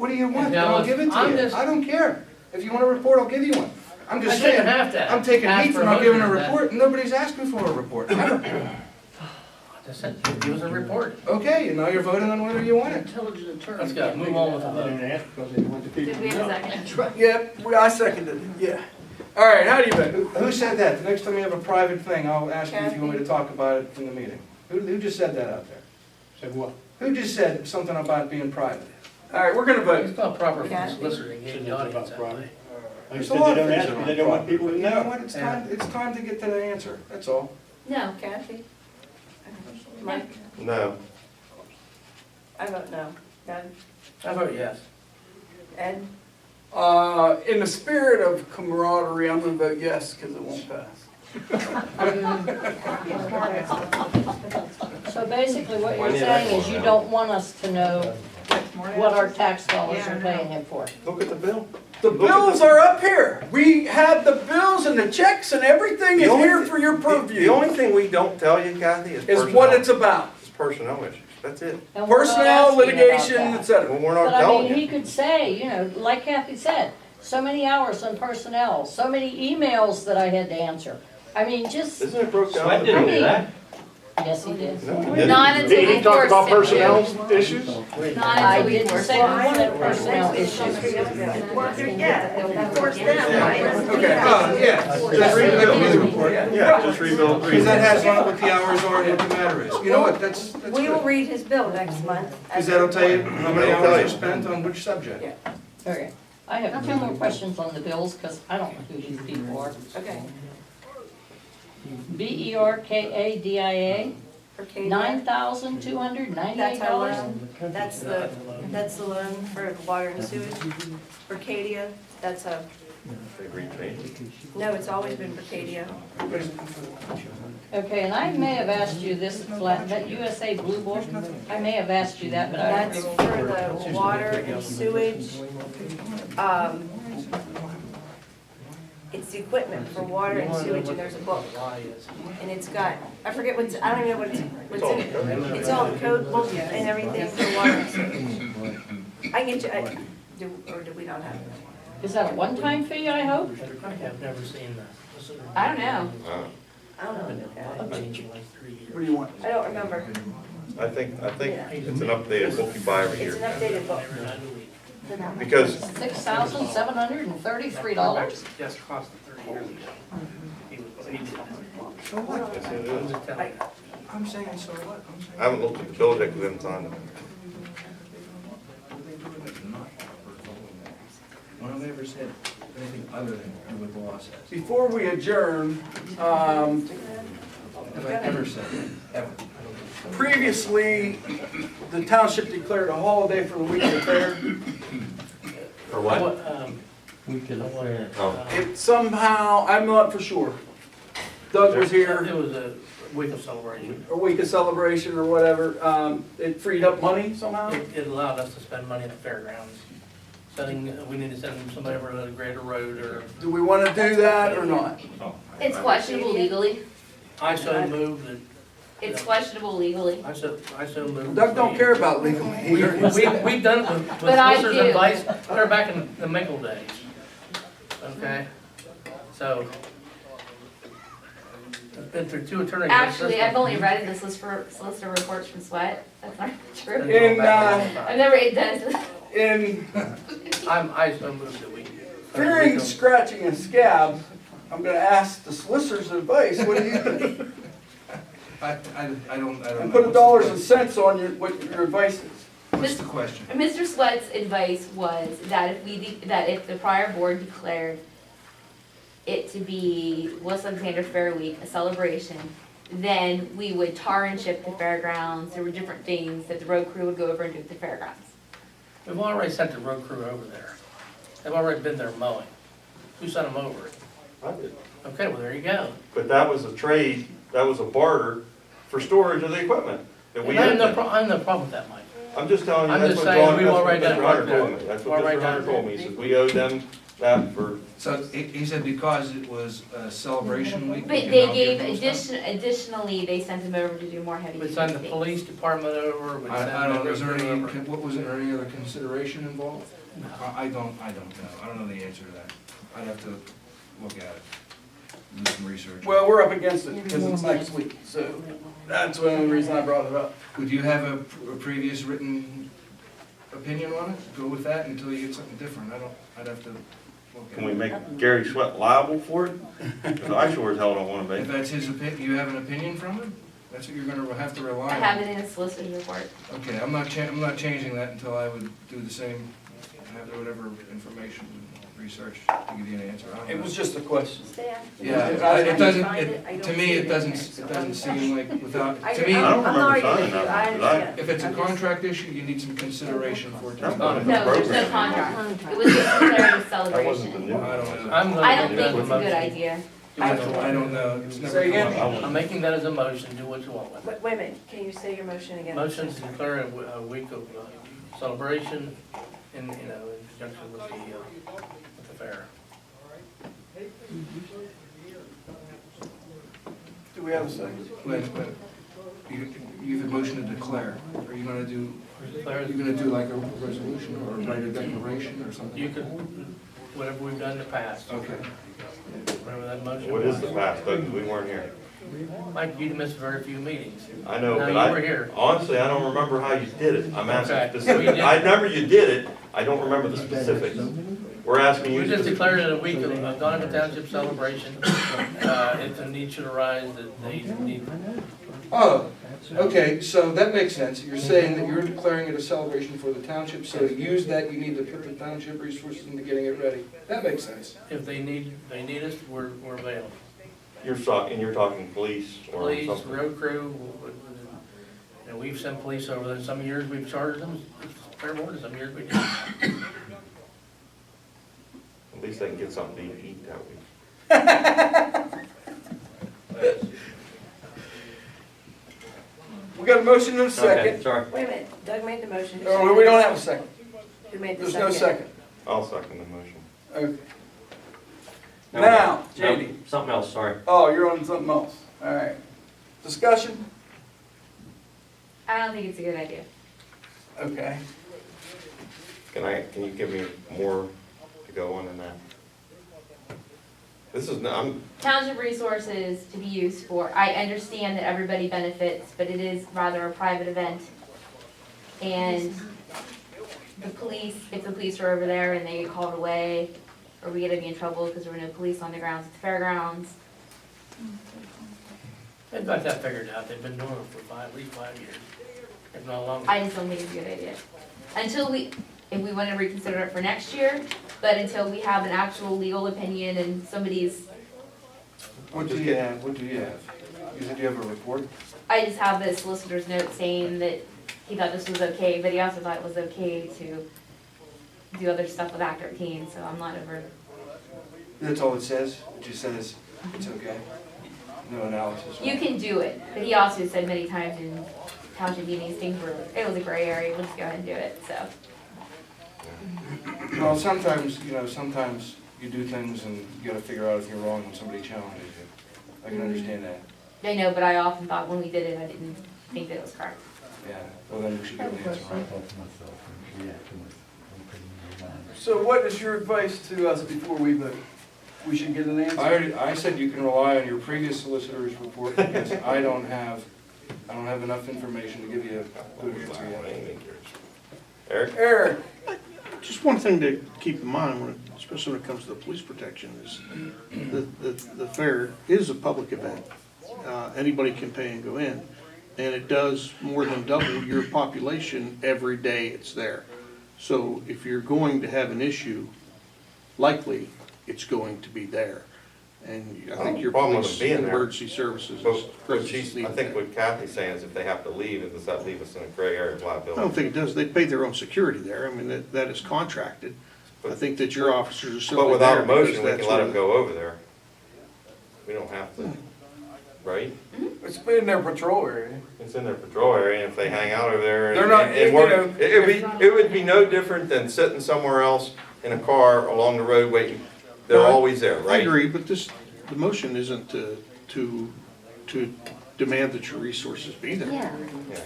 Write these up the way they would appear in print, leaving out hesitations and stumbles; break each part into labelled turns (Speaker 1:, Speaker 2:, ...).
Speaker 1: What do you want?
Speaker 2: Now,
Speaker 1: I'll give it to
Speaker 2: I'm
Speaker 1: you.
Speaker 2: just-
Speaker 1: I don't care. If you want a report, I'll give you one. I'm
Speaker 2: I
Speaker 1: just
Speaker 2: shouldn't
Speaker 1: saying,
Speaker 2: have to
Speaker 1: I'm taking
Speaker 2: ask
Speaker 1: heat
Speaker 2: for
Speaker 1: for not giving a
Speaker 2: motion on that.
Speaker 1: report. Nobody's asking for a report. Ever.
Speaker 2: I just said, give us a report.
Speaker 1: Okay, and now you're voting on whether you want it.
Speaker 2: Let's go, move on with the vote.
Speaker 3: Did we have a second?
Speaker 1: Yep, I seconded it, yeah. All right, how do you vote? Who said that? The next time you have a private thing, I'll ask you if you want me to talk about it in the meeting. Who just said that out there?
Speaker 4: Said what?
Speaker 1: Who just said something about being private? All right, we're gonna vote.
Speaker 2: It's not proper for the
Speaker 3: Yeah.
Speaker 2: solicitor to engage the audience that way.
Speaker 4: Like I
Speaker 1: There's
Speaker 4: said,
Speaker 1: a lot
Speaker 4: they
Speaker 1: of
Speaker 4: don't
Speaker 1: things
Speaker 4: ask
Speaker 1: that
Speaker 4: me,
Speaker 1: are
Speaker 4: they don't want people to
Speaker 1: You know
Speaker 4: know.
Speaker 1: what, it's time to get to the answer, that's all.
Speaker 3: No. Kathy? Mike?
Speaker 5: No.
Speaker 3: I vote no. Doug?
Speaker 2: I vote yes.
Speaker 3: Ed?
Speaker 6: In the spirit of camaraderie, I'm gonna vote yes, because it won't pass.
Speaker 7: So basically what
Speaker 5: Why
Speaker 7: you're
Speaker 5: need
Speaker 7: saying
Speaker 5: that
Speaker 7: is you
Speaker 5: one?
Speaker 7: don't want us to know what our tax dollars are paying him for.
Speaker 5: Look at the bill.
Speaker 6: The bills are up here. We have the bills and the checks and everything
Speaker 5: The
Speaker 6: is
Speaker 5: only
Speaker 6: here
Speaker 5: thi-
Speaker 6: for your
Speaker 5: The
Speaker 6: purview.
Speaker 5: only thing we don't tell you, Kathy, is
Speaker 6: Is what it's
Speaker 5: personnel.
Speaker 6: about.
Speaker 5: It's personnel issues. That's it.
Speaker 7: And we're not
Speaker 6: Personnel,
Speaker 7: asking about
Speaker 6: litigation,
Speaker 7: that.
Speaker 6: etc.
Speaker 5: Well, we're not
Speaker 7: But I
Speaker 5: telling
Speaker 7: mean, he
Speaker 5: you.
Speaker 7: could say, you know, like Kathy said, so many hours on personnel, so many emails that I had to answer. I mean, just,
Speaker 5: Isn't it broke down?
Speaker 8: Sweat didn't do that.
Speaker 7: yes, he did.
Speaker 5: No, he didn't.
Speaker 3: Not until we
Speaker 4: He talked about
Speaker 3: forced him to.
Speaker 4: personnel issues?
Speaker 3: Not
Speaker 7: I
Speaker 3: until we
Speaker 7: didn't
Speaker 3: forced
Speaker 7: say
Speaker 3: him.
Speaker 7: we wanted personnel issues.
Speaker 3: Yeah, force them, right?
Speaker 1: Okay, yeah, just read the report.
Speaker 5: Yeah, just rebuild.
Speaker 1: Because that has on what the hours are and what the matter is. You know what, that's
Speaker 3: We will
Speaker 1: good.
Speaker 3: read his bill next month.
Speaker 1: Because that'll tell you how many
Speaker 5: That'll tell
Speaker 1: hours are
Speaker 5: you.
Speaker 1: spent on which subject.
Speaker 3: Yeah.
Speaker 7: Okay, I have two more questions on the bills, because I don't know who these people are.
Speaker 3: Okay.
Speaker 7: BERKADIA,
Speaker 3: For Katie.
Speaker 7: $9,298.
Speaker 3: That's our loan. That's the loan for water and sewage. For Cadia, that's a,
Speaker 5: They repaid.
Speaker 3: no, it's always been for Cadia.
Speaker 7: Okay, and I may have asked you this, that USA Blue Book, I may have asked you that, but I don't
Speaker 3: That's
Speaker 7: remember.
Speaker 3: for the water and sewage. It's the equipment for water and sewage, and there's a book. And it's got, I forget what's, I don't even know what's in it. It's all the code book and everything for water and sewage. I can get you, or do we not have it?
Speaker 7: Is that a one-time fee, I hope?
Speaker 2: I have never seen that.
Speaker 3: I don't know.
Speaker 5: Wow.
Speaker 3: I don't know.
Speaker 2: I've changed it like 3 years.
Speaker 6: What do you want?
Speaker 3: I don't remember.
Speaker 5: I think it's an updated book you buy every
Speaker 3: It's
Speaker 5: year.
Speaker 3: an updated book.
Speaker 5: Because
Speaker 7: $6,733.
Speaker 2: Just cost him 30 years ago. He did that.
Speaker 1: So what?
Speaker 5: yes, it
Speaker 2: I'm
Speaker 5: is.
Speaker 2: just telling you.
Speaker 1: I'm saying so what? I'm saying.
Speaker 5: I haven't looked at the bill yet because I haven't signed it.
Speaker 1: When have they ever said anything other than what the law says?
Speaker 6: Before we adjourn,
Speaker 1: Have I ever said that? Ever?
Speaker 6: previously, the township declared a holiday for the week of the fair.
Speaker 5: For what? Oh.
Speaker 6: It somehow, I'm not for sure. Doug was here.
Speaker 2: It was a week of celebration.
Speaker 6: A week of celebration or whatever, it freed up money somehow?
Speaker 2: It allowed us to spend money at the fairgrounds. We need to send somebody over to the Greater Road or,
Speaker 6: Do we want to do that or not?
Speaker 3: It's questionable legally.
Speaker 2: I so moved that,
Speaker 3: It's questionable legally.
Speaker 2: I so moved.
Speaker 6: Doug don't care about legal.
Speaker 2: We've done it with
Speaker 3: But I
Speaker 2: solicitor's
Speaker 3: do.
Speaker 2: advice, they're back in the Mickle days. Okay, so. I've been through 2 attorneys.
Speaker 3: Actually, I've only read this list for solicitor reports from Sweat. That's not true. I've never done this.
Speaker 6: In
Speaker 2: I so moved that we.
Speaker 6: fearing scratching a scab, I'm gonna ask the solicitor's advice, what do you think?
Speaker 1: I don't know.
Speaker 6: And put a dollars and cents on what your advice is.
Speaker 1: What's the question?
Speaker 3: Mr. Sweat's advice was that if the prior board declared it to be West Alexander Fair Week, a celebration, then we would tar and chip the fairgrounds. There were different things that the road crew would go over and do at the fairgrounds.
Speaker 2: We've already sent the road crew over there. They've already been there mowing. Who sent them over?
Speaker 5: I did.
Speaker 2: Okay, well, there you go.
Speaker 5: But that was a trade, that was a barter for storage of the equipment that we
Speaker 2: I have
Speaker 5: had.
Speaker 2: no problem with that, Mike.
Speaker 5: I'm just telling you,
Speaker 2: I'm
Speaker 5: that's
Speaker 2: just
Speaker 5: what
Speaker 2: saying
Speaker 5: John,
Speaker 2: we've
Speaker 5: that's what
Speaker 2: already done
Speaker 5: Mr.
Speaker 2: it
Speaker 5: Hunter
Speaker 2: right
Speaker 5: told
Speaker 2: there.
Speaker 5: me. That's
Speaker 2: We've
Speaker 5: what
Speaker 2: already
Speaker 5: Mr.
Speaker 2: done
Speaker 5: Hunter
Speaker 2: it.
Speaker 5: told me. He says, we owe them that for,
Speaker 1: So he said because it was a celebration week.
Speaker 3: But
Speaker 1: we can
Speaker 3: they
Speaker 1: now
Speaker 3: gave
Speaker 1: give them stuff?
Speaker 3: additionally, they sent him over to do more heavy
Speaker 2: We
Speaker 3: duty
Speaker 2: send the
Speaker 3: things.
Speaker 2: police department over, we send
Speaker 1: I don't know, is there
Speaker 2: the
Speaker 1: any,
Speaker 2: over.
Speaker 1: what was there any other consideration involved? I don't know, I don't know the answer to that. I'd have to look at it, do some research.
Speaker 6: Well, we're up against it because it's next week, so that's the only reason I brought it up.
Speaker 1: Would you have a previous written opinion on it? Go with that until you get something different. I'd have to look at it.
Speaker 5: can we make Gary Sweat liable for it? Because I sure as hell don't wanna
Speaker 1: If
Speaker 5: be.
Speaker 1: that's his opinion, you have an opinion from him? That's what you're gonna have to
Speaker 3: I
Speaker 1: rely
Speaker 3: have
Speaker 1: on.
Speaker 3: it in a solicitor's report.
Speaker 1: Okay, I'm not changing that until I would do the same, have whatever information, research to give you an answer. I don't
Speaker 6: It
Speaker 1: know.
Speaker 6: was just a question.
Speaker 1: Yeah, it doesn't, to me, it doesn't seem like without, to me,
Speaker 5: I don't
Speaker 4: I'm
Speaker 5: remember
Speaker 4: not
Speaker 5: signing
Speaker 4: arguing with you, I
Speaker 5: that, did I?
Speaker 4: understand.
Speaker 1: if it's a contract issue, you need some consideration for it. to
Speaker 5: That's
Speaker 1: be
Speaker 5: not
Speaker 1: done.
Speaker 5: a
Speaker 3: No, there's no
Speaker 5: program.
Speaker 3: contract. It was just declared a
Speaker 5: That wasn't the
Speaker 3: celebration.
Speaker 5: new.
Speaker 1: I don't know.
Speaker 2: I'm gonna
Speaker 3: I don't
Speaker 2: make that
Speaker 3: think it's a good
Speaker 2: motion.
Speaker 3: idea.
Speaker 2: Do what you want.
Speaker 1: I don't know. It's never
Speaker 6: Say
Speaker 1: come
Speaker 6: again?
Speaker 1: up.
Speaker 2: I'm making that as a motion, do what you want with it.
Speaker 4: Wait a minute, can you say your motion again?
Speaker 2: Motion to declare a week of celebration in, in conjunction with the fair.
Speaker 6: Do we have a second?
Speaker 1: Wait. You have a motion to declare. Are you gonna do,
Speaker 2: Declare,
Speaker 1: are you gonna do like a resolution or write a declaration or something?
Speaker 2: you could, whatever we've done in the past,
Speaker 1: Okay.
Speaker 2: whatever that motion
Speaker 5: What
Speaker 2: was.
Speaker 5: is the past, Doug? We weren't here.
Speaker 2: Mike, you missed very few meetings.
Speaker 5: I know,
Speaker 2: No,
Speaker 5: but
Speaker 2: you were here.
Speaker 5: honestly, I don't remember how you did it. I'm asking
Speaker 2: Okay.
Speaker 5: specific, I remember you did it, I don't remember the specifics. We're asking you.
Speaker 2: We just declared it a week of Donovan Township celebration. If a need should arise, that they need,
Speaker 1: Oh, okay, so that makes sense. You're saying that you're declaring it a celebration for the township, so to use that, you need to put the township resources into getting it ready. That makes sense.
Speaker 2: if they need us, we're available.
Speaker 5: You're talking police or
Speaker 2: Police,
Speaker 5: something.
Speaker 2: road crew, and we've sent police over there. Some years we've charged them fair board, some years we didn't.
Speaker 5: At least they can get something to eat that week.
Speaker 6: We got a motion and a second.
Speaker 5: Sorry.
Speaker 4: Wait a minute, Doug made the motion. Who
Speaker 6: Oh, we
Speaker 4: seconded?
Speaker 6: don't have a second.
Speaker 4: Who made the
Speaker 6: There's
Speaker 4: second?
Speaker 6: no second.
Speaker 5: I'll second the motion.
Speaker 6: Okay.
Speaker 8: No,
Speaker 6: Now,
Speaker 8: no,
Speaker 6: JD.
Speaker 8: Something else, sorry.
Speaker 6: Oh, you're on something else. All right. Discussion?
Speaker 3: I don't think it's a good idea.
Speaker 6: Okay.
Speaker 5: Can you give me more to go on in that? This is, I'm,
Speaker 3: Township resources to be used for, I understand that everybody benefits, but it is rather a private event. And the police, if the police are over there and they get called away, are we gonna be in trouble because there were no police on the grounds at the fairgrounds?
Speaker 2: They've got that figured out. They've been doing it for at least 5 years, if not longer.
Speaker 3: I just don't think it's a good idea. Until if we wanna reconsider it for next year, but until we have an actual legal opinion and somebody's,
Speaker 1: What do you have? You said you have a report?
Speaker 3: I just have the solicitor's note saying that he thought this was okay, but he also thought it was okay to do other stuff with Act 13, so I'm not over.
Speaker 1: That's all it says? It just says it's okay? No analysis?
Speaker 3: You can do it, but he also said many times in township meetings, things were, it was a gray area, we'll just go ahead and do it, so.
Speaker 1: Well, sometimes you do things and you gotta figure out if you're wrong when somebody challenges you. I can understand that.
Speaker 3: I know, but I often thought when we did it, I didn't think that it was correct.
Speaker 1: Yeah, well then we should give the answer right.
Speaker 6: So what is your advice to us before we vote? We should get an answer?
Speaker 1: I said you can rely on your previous solicitor's report because I don't have enough information to give you a good answer yet.
Speaker 5: Eric?
Speaker 6: Eric?
Speaker 9: Just one thing to keep in mind, especially when it comes to the police protection, is the fair is a public event. Anybody can pay and go in, and it does more than double your population every day it's there. So if you're going to have an issue, likely it's going to be there. And I think your
Speaker 5: Problem with
Speaker 9: police
Speaker 5: it being
Speaker 9: and
Speaker 5: there.
Speaker 9: emergency services
Speaker 5: But
Speaker 9: is
Speaker 5: what she's, I think
Speaker 9: what
Speaker 5: what Kathy's saying is if they have to leave, does that leave us in a gray area of
Speaker 9: I don't
Speaker 5: liability?
Speaker 9: think it does. They pay their own security there. I mean, that is contracted. I think that your officers are
Speaker 5: But
Speaker 9: simply
Speaker 5: without
Speaker 9: there
Speaker 5: a motion,
Speaker 9: because
Speaker 5: we
Speaker 9: that's
Speaker 5: can let
Speaker 9: where
Speaker 5: them go over there. We don't have to. right?
Speaker 6: It's in their patrol area.
Speaker 5: It's in their patrol area, and if they hang out over there.
Speaker 6: They're not-
Speaker 5: and
Speaker 6: you
Speaker 5: work-
Speaker 6: know-
Speaker 5: it would be no different than sitting somewhere else in a car along the road waiting. They're
Speaker 9: No,
Speaker 5: always there,
Speaker 9: I
Speaker 5: right?
Speaker 9: agree, but the motion isn't to demand that your resources be there.
Speaker 7: Yeah.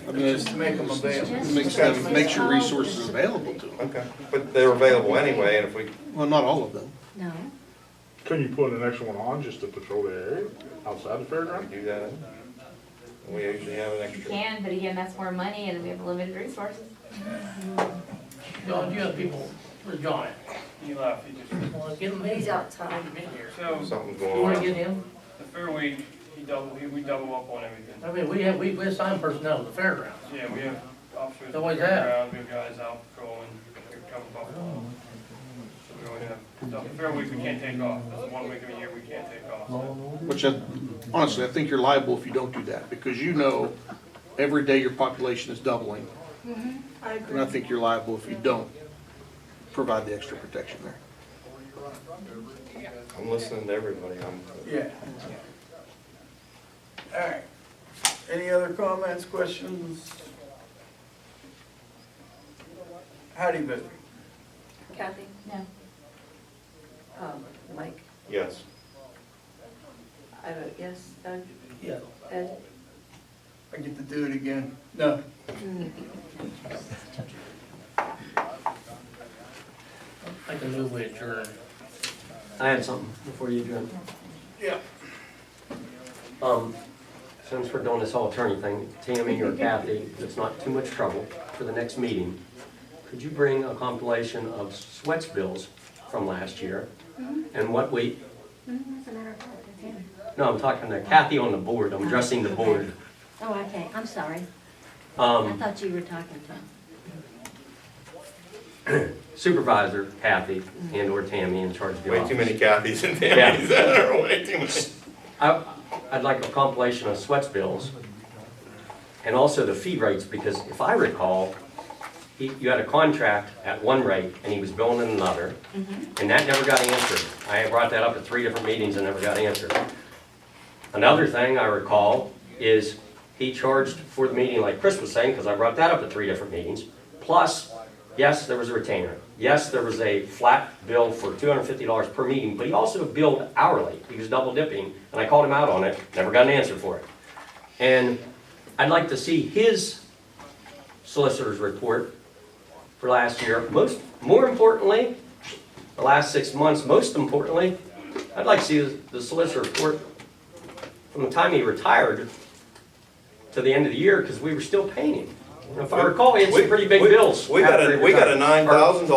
Speaker 9: I mean,
Speaker 6: Just to make them available.
Speaker 9: it makes your resources available to them.
Speaker 5: Okay, but they're available anyway, and if we,
Speaker 9: Well, not all of them.
Speaker 7: No.
Speaker 10: Can you put an extra one on just to patrol the area outside the
Speaker 5: we
Speaker 10: fairground?
Speaker 5: do that, we usually have an
Speaker 3: You
Speaker 5: extra.
Speaker 3: can, but again, that's more money and we have limited resources.
Speaker 2: John, you have people, where's John at?
Speaker 11: He left, he just,
Speaker 2: Well, let's get him in.
Speaker 4: He's outside.
Speaker 2: Get him in here.
Speaker 11: so,
Speaker 5: Something's
Speaker 2: You
Speaker 5: going
Speaker 2: wanna
Speaker 5: on.
Speaker 2: get him?
Speaker 11: the Fair Week, we double up on everything.
Speaker 2: I mean, we assign personnel to the fairgrounds.
Speaker 11: Yeah, we have officers.
Speaker 2: They always
Speaker 11: on the
Speaker 2: have.
Speaker 11: ground, we have guys out patrolling, here comes Buffalo. So we always have, so the Fair Week we can't take off, that's one week of the year we can't take off. So
Speaker 9: Which honestly, I think you're liable if you don't do that, because you know every day your population is doubling.
Speaker 4: I
Speaker 9: And
Speaker 4: agree.
Speaker 9: I think you're liable if you don't provide the extra protection there.
Speaker 5: I'm listening to everybody,
Speaker 6: Yeah. All right. Any other comments, questions? How do you vote?
Speaker 4: Kathy?
Speaker 3: No.
Speaker 4: Mike?
Speaker 5: yes.
Speaker 4: I vote yes. Doug?
Speaker 2: Yeah.
Speaker 4: Ed?
Speaker 6: I get to do it again. No.
Speaker 2: I can move with adjourn.
Speaker 8: I had something before you adjourn.
Speaker 6: Yeah.
Speaker 8: Since we're doing this whole attorney thing, Tammy or Kathy, if it's not too much trouble, for the next meeting, could you bring a compilation of Sweats bills from last year? And what we, no, I'm talking to Kathy on the board, I'm addressing the board.
Speaker 7: Oh, okay, I'm sorry. I
Speaker 8: Um,
Speaker 7: thought you were talking to.
Speaker 8: Supervisor Kathy and or Tammy in charge of the
Speaker 5: Way
Speaker 8: office.
Speaker 5: too many Kathys and Tammys, there are way too many.
Speaker 8: I'd like a compilation of Sweats bills and also the fee rates, because if I recall, you had a contract at one rate and he was billing at another, and that never got answered. I brought that up at 3 different meetings and never got answered. Another thing I recall is he charged for the meeting, like Chris was saying, because I brought that up at 3 different meetings, plus, yes, there was a retainer. Yes, there was a flat bill for $250 per meeting, but he also billed hourly. He was double dipping, and I called him out on it, never got an answer for it. And I'd like to see his solicitor's report for last year. More importantly, the last 6 months, most importantly, I'd like to see the solicitor report from the time he retired to the end of the year, because we were still paying him. And if I recall, he had some pretty big bills.
Speaker 5: We got
Speaker 8: after he
Speaker 5: we got a
Speaker 8: retired.
Speaker 5: $9,000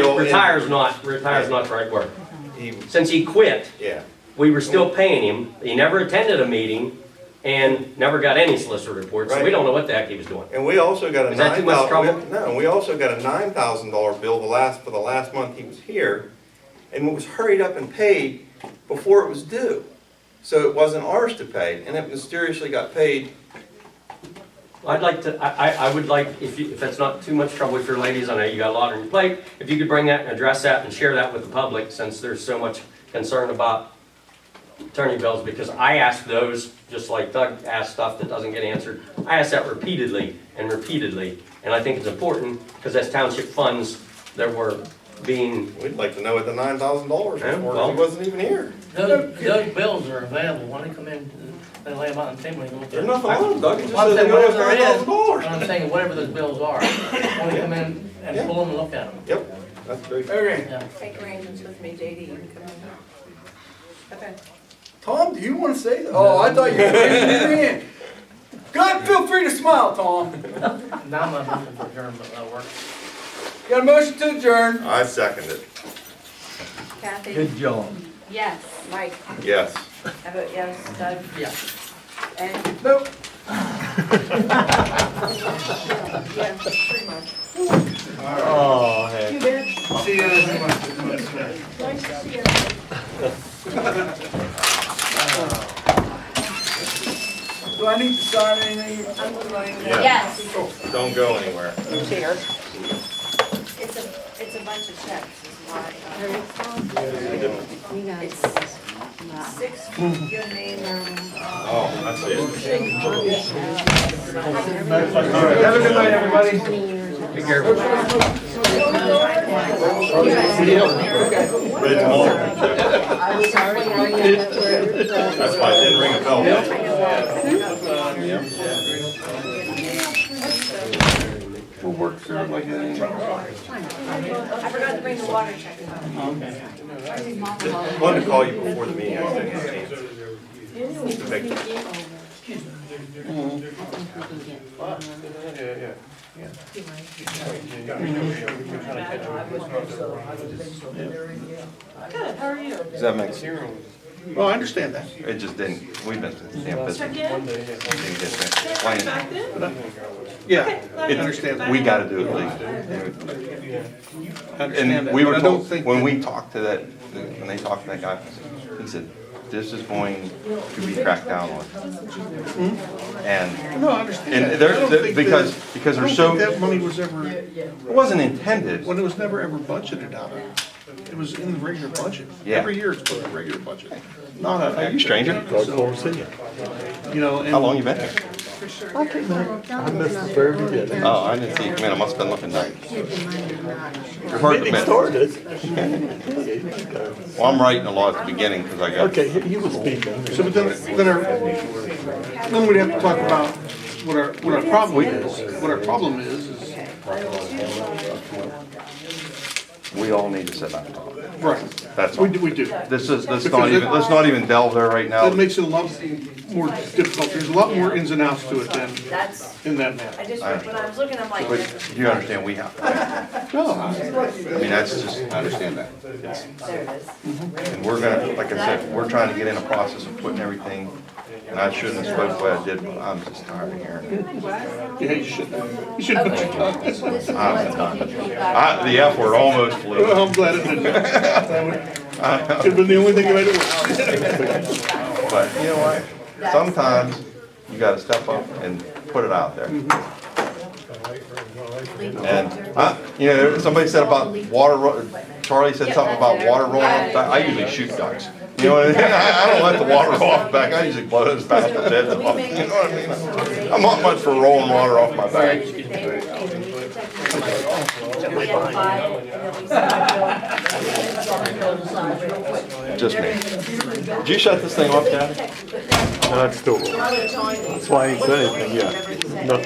Speaker 5: bill.
Speaker 8: Retire's not the right word.
Speaker 5: He,
Speaker 8: Since he quit,
Speaker 5: yeah,
Speaker 8: we were still paying him. He never attended a meeting and never got any solicitor report, so we
Speaker 5: Right.
Speaker 8: don't know what the heck he was doing.
Speaker 5: and we also got a
Speaker 8: Is that too much trouble?
Speaker 5: No, we also got a $9,000 bill for the last month he was here, and it was hurried up and paid before it was due. So it wasn't ours to pay, and it mysteriously got paid.
Speaker 8: I'd like to, I would like, if that's not too much trouble with your ladies, I know you got a lot on your plate, if you could bring that and address that and share that with the public, since there's so much concern about attorney bills, because I ask those, just like Doug asked stuff that doesn't get answered. I ask that repeatedly, and I think it's important, because as township funds that were being,
Speaker 5: We'd like to know what the $9,000 was
Speaker 8: Yeah,
Speaker 5: for,
Speaker 8: well-
Speaker 5: he wasn't even here.
Speaker 2: Those bills are available, when they come in, they lay them out on the table, they go.
Speaker 5: There's nothing on it, Doug, it just
Speaker 2: Well,
Speaker 5: says
Speaker 2: I'm
Speaker 5: they
Speaker 2: saying
Speaker 5: know it's
Speaker 2: whatever there is,
Speaker 5: $9,000.
Speaker 2: I'm saying whatever those bills are, when they come in and pull them and look at them.
Speaker 5: Yep, that's great.
Speaker 6: Okay.
Speaker 2: Yeah.
Speaker 4: Make arrangements with me, JD, you can come in. Okay.
Speaker 6: Tom, do you want to say that? Oh, I thought you were raising your hand. Good, feel free to smile, Tom.
Speaker 2: Now I'm not looking for adjournment, but that'll work.
Speaker 6: Got a motion to adjourn.
Speaker 5: I second it,
Speaker 4: Kathy?
Speaker 10: job.
Speaker 3: Yes.
Speaker 4: Mike?
Speaker 5: yes.
Speaker 4: I vote yes. Doug?
Speaker 2: Yeah.
Speaker 4: Ed?
Speaker 6: Nope.
Speaker 4: Yeah, pretty much.
Speaker 10: Oh, hey.
Speaker 4: You bet.
Speaker 6: See you in a month.
Speaker 4: Nice to see you.
Speaker 6: Do I need to sign anything?
Speaker 4: I'm going.
Speaker 5: Yeah.
Speaker 3: Yes.
Speaker 5: Don't go anywhere.
Speaker 4: Here. It's a bunch of checks, is why.
Speaker 7: You got it.
Speaker 4: It's 6 feet, your name,
Speaker 5: Oh, that's it.
Speaker 1: Have a good night, everybody.
Speaker 5: Be careful. Ready tomorrow. That's why it didn't ring a bell.
Speaker 9: We'll work through it like that.
Speaker 4: I forgot to bring the water check.
Speaker 5: Wanted to call you before the meeting, I just didn't have a chance. Just to make- Does that make sense?
Speaker 9: Well, I understand that.
Speaker 5: It just didn't, we've been damn busy. Didn't get to explain it.
Speaker 9: Yeah, I understand that.
Speaker 5: We gotta do it legally.
Speaker 9: I understand
Speaker 5: And
Speaker 9: that,
Speaker 5: we
Speaker 9: but
Speaker 5: were
Speaker 9: I don't
Speaker 5: told,
Speaker 9: think
Speaker 5: when
Speaker 9: that-
Speaker 5: we talked to that, when they talked to that guy, he said, this is going to be cracked down on. And,
Speaker 9: No, I understand
Speaker 5: and
Speaker 9: that.
Speaker 5: there,
Speaker 9: I don't think
Speaker 5: because
Speaker 9: that- I
Speaker 5: there's
Speaker 9: don't
Speaker 5: so,
Speaker 9: think that money was ever,
Speaker 5: it wasn't intended.
Speaker 9: when it was never ever budgeted out of. It was in the regular budget.
Speaker 5: Yeah.
Speaker 9: Every year it's put in the regular budget. Not a.
Speaker 5: Are you a stranger?
Speaker 9: You know, and.
Speaker 5: How long you been here?
Speaker 10: I missed the very beginning.
Speaker 5: Oh, I didn't see you come in, I must've been looking nice. You're hard to
Speaker 10: Meeting
Speaker 5: miss.
Speaker 10: started.
Speaker 5: Well, I'm writing a lot at the beginning, because I got,
Speaker 10: Okay, he was speaking.
Speaker 9: So, but then we'd have to talk about what our problem is. What our problem is,
Speaker 5: we all need to sit down and talk.
Speaker 9: right,
Speaker 5: That's all.
Speaker 9: we do.
Speaker 5: This is, let's not even delve there right now.
Speaker 9: That makes it a lot more difficult. There's a lot more ins and outs to it than
Speaker 4: That's,
Speaker 9: in that map.
Speaker 4: I just, when I was looking, I'm like,
Speaker 5: But you understand, we have to.
Speaker 9: No,
Speaker 5: I mean, that's just,
Speaker 9: I understand that.
Speaker 4: there it is.
Speaker 5: and we're gonna, like I said, we're trying to get in a process of putting everything, and I shouldn't have spoke the way I did, but I'm just tired of hearing it.
Speaker 9: Yeah, you should. You should put your tongue.
Speaker 3: This is
Speaker 5: I'm
Speaker 3: what
Speaker 5: done.
Speaker 3: we can feedback.
Speaker 5: The F word almost flew.
Speaker 9: Well, I'm glad it didn't. Could've been the only thing that made it worse.
Speaker 5: But you know what? Sometimes you gotta step up and put it out there. And, you know, somebody said about Charlie said something about water rolling off the back. I usually shoot ducks. You know what I mean? I don't let the water roll off the back. I usually blow those bastards' heads off. You know what I mean? I'm not much for rolling water off my back.
Speaker 4: We had 5, and then we
Speaker 5: Just me. Did you shut this thing off, Dad?
Speaker 10: That's still, that's why I ain't said anything yet. Nothing.